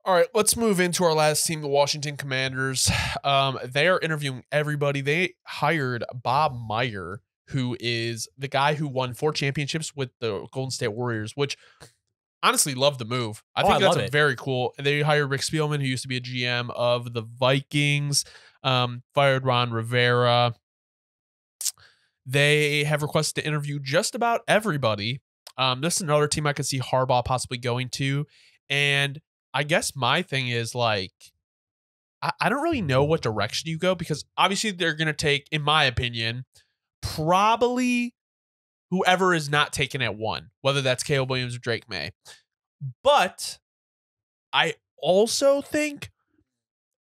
All right, let's move into our last team, the Washington Commanders. They are interviewing everybody. They hired Bob Meyer, who is the guy who won 4 championships with the Golden State Warriors, which honestly love the move. I think that's very cool. They hired Rick Spielman, who used to be a GM of the Vikings, fired Ron Rivera. They have requested to interview just about everybody. This is another team I could see Harbaugh possibly going to. And I guess my thing is like, I don't really know what direction you go, because obviously they're going to take, in my opinion, probably whoever is not taken at 1, whether that's Caleb Williams or Drake May. But I also think,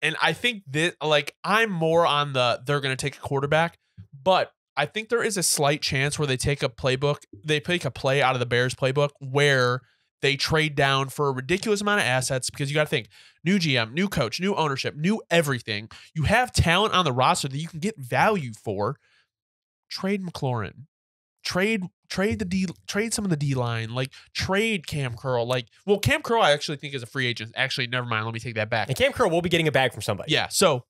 and I think that like I'm more on the they're going to take a quarterback, but I think there is a slight chance where they take a playbook, they take a play out of the Bears playbook where they trade down for a ridiculous amount of assets, because you got to think new GM, new coach, new ownership, new everything. You have talent on the roster that you can get value for. Trade McLaurin, trade some of the D line, like trade Cam Curl. Like, well, Cam Curl I actually think is a free agent. Actually, never mind. Let me take that back. And Cam Curl will be getting a bag from somebody. Yeah. So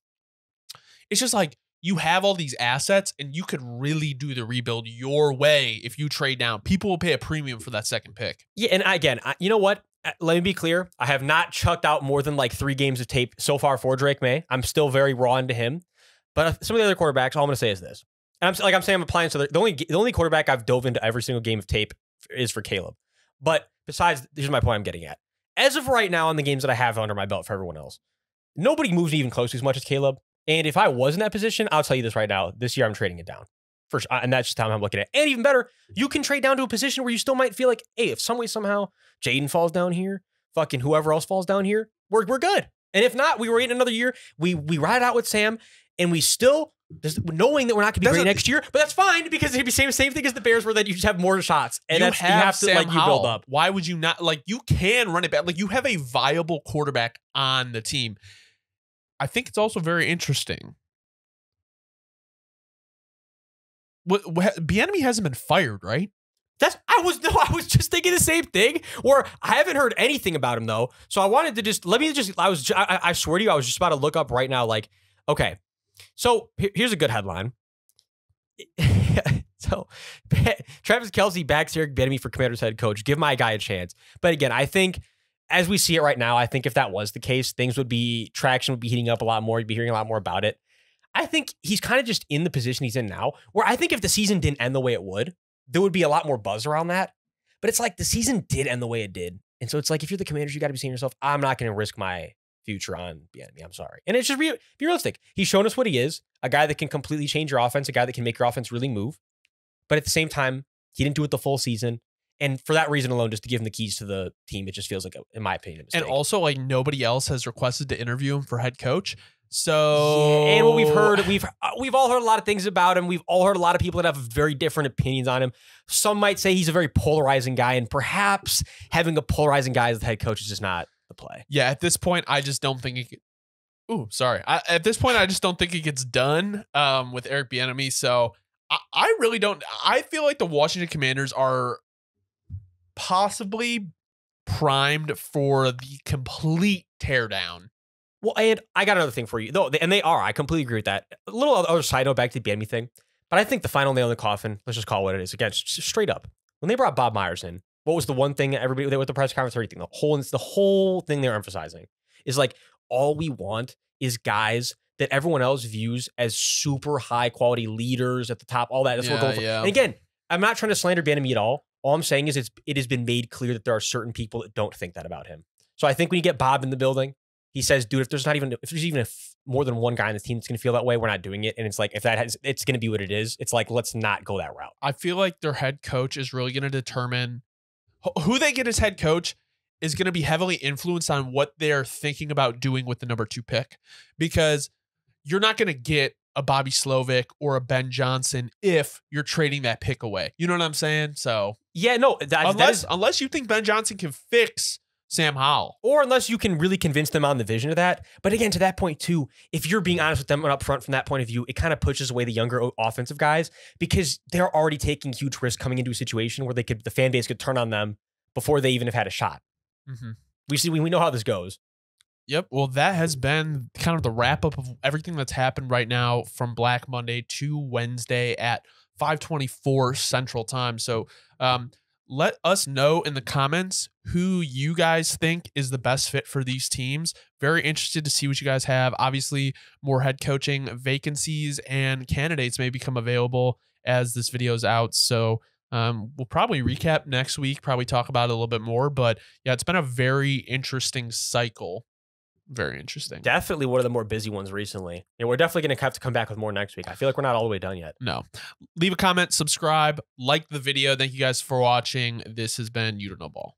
it's just like, you have all these assets and you could really do the rebuild your way if you trade down. People will pay a premium for that second pick. Yeah, and again, you know what? Let me be clear. I have not chucked out more than like 3 games of tape so far for Drake May. I'm still very raw into him. But some of the other quarterbacks, all I'm going to say is this. And I'm saying I'm applying to the only quarterback I've dove into every single game of tape is for Caleb. But besides, here's my point I'm getting at. As of right now, on the games that I have under my belt for everyone else, nobody moves me even close to as much as Caleb. And if I was in that position, I'll tell you this right now. This year, I'm trading it down. First, and that's just how I'm looking at it. And even better, you can trade down to a position where you still might feel like, hey, if some way, somehow, Jaden falls down here, fucking whoever else falls down here, we're good. And if not, we wait another year. We ride out with Sam, and we still, just knowing that we're not going to be great next year, but that's fine, because it'd be same thing as the Bears, where that you just have more shots. And you have to like you build up. Why would you not? Like, you can run it back. Like, you have a viable quarterback on the team. I think it's also very interesting. Bieniemy hasn't been fired, right? I was just thinking the same thing. Or I haven't heard anything about him though. So I wanted to I swear to you, I was just about to look up right now. Like, okay, so here's a good headline. So Travis Kelce backs Eric Bieniemy for Commanders head coach. Give my guy a chance. But again, I think as we see it right now, I think if that was the case, traction would be heating up a lot more. You'd be hearing a lot more about it. I think he's kind of just in the position he's in now, where I think if the season didn't end the way it would, there would be a lot more buzz around that. But it's like the season did end the way it did. And so it's like, if you're the Commanders, you got to be saying to yourself, I'm not going to risk my future on Bieniemy. I'm sorry. And it's just be realistic. He's shown us what he is, a guy that can completely change your offense, a guy that can make your offense really move. But at the same time, he didn't do it the full season. And for that reason alone, just to give him the keys to the team, it just feels like, in my opinion, a mistake. And also, like, nobody else has requested to interview him for head coach. So, yeah, and what we've heard, we've all heard a lot of things about him. We've all heard a lot of people that have very different opinions on him. Some might say he's a very polarizing guy, and perhaps having a polarizing guy as the head coach is just not the play. Yeah, at this point, I just don't think it. Ooh, sorry. At this point, I just don't think it gets done with Eric Bieniemy. So I really don't. I feel like the Washington Commanders are possibly primed for the complete teardown. Well, and I got another thing for you, though, and they are. I completely agree with that. A little other side note back to the Bieniemy thing, but I think the final nail in the coffin, let's just call it what it is. Again, straight up, when they brought Bob Myers in, what was the one thing that everybody with the press conference, everything, the whole thing they're emphasizing is like, all we want is guys that everyone else views as super high quality leaders at the top, all that. That's what we're going for. And again, I'm not trying to slander Bieniemy at all. All I'm saying is it has been made clear that there are certain people that don't think that about him. So I think when you get Bob in the building, he says, dude, if there's even more than one guy on the team that's going to feel that way, we're not doing it. And it's like, it's going to be what it is. It's like, let's not go that route. I feel like their head coach is really going to determine who they get as head coach is going to be heavily influenced on what they're thinking about doing with the number 2 pick, because you're not going to get a Bobby Slovic or a Ben Johnson if you're trading that pick away. You know what I'm saying? So yeah, no, unless you think Ben Johnson can fix Sam Howell. Or unless you can really convince them on the vision of that. But again, to that point too, if you're being honest with them up front from that point of view, it kind of pushes away the younger offensive guys, because they're already taking huge risks coming into a situation where the fan base could turn on them before they even have had a shot. Mm-hmm. We know how this goes. Yep. Well, that has been kind of the wrap up of everything that's happened right now from Black Monday to Wednesday at 5:24 Central Time. So, let us know in the comments who you guys think is the best fit for these teams. Very interested to see what you guys have. Obviously, more head coaching vacancies and candidates may become available as this video is out. So, we'll probably recap next week, probably talk about it a little bit more. But yeah, it's been a very interesting cycle. Very interesting. Definitely one of the more busy ones recently. And we're definitely going to have to come back with more next week. I feel like we're not all the way done yet. No. Leave a comment, subscribe, like the video. Thank you guys for watching. This has been You Don't Know Ball.